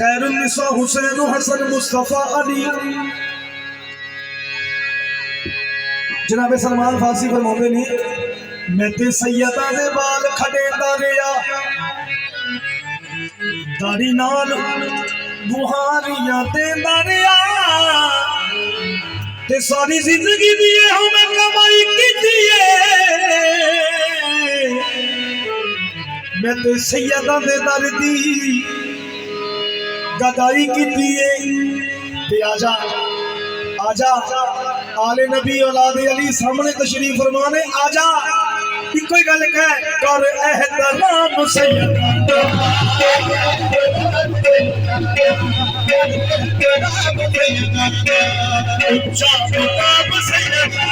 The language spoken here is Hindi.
खैरुन्निसा हुसैन हसन मुस्तफ़ा अली। जनाब सलमान फारसी फरमाते ने मैं ते सैयदा दे बाल खडेंदा रिया दाढ़ी नाल बुहारियां देंदा रिया ते सारी जिंदगी दी हो मैं कमाई कीती है मैं ते सैयदा दे दर दी गदाई कीती है ते आजा आजा आले नबी औलादे अली सामने तशरीफ फरमाने आजा इको ही गल कह कर एहतराम सैयदा ऊंचा मुकाम सैयदा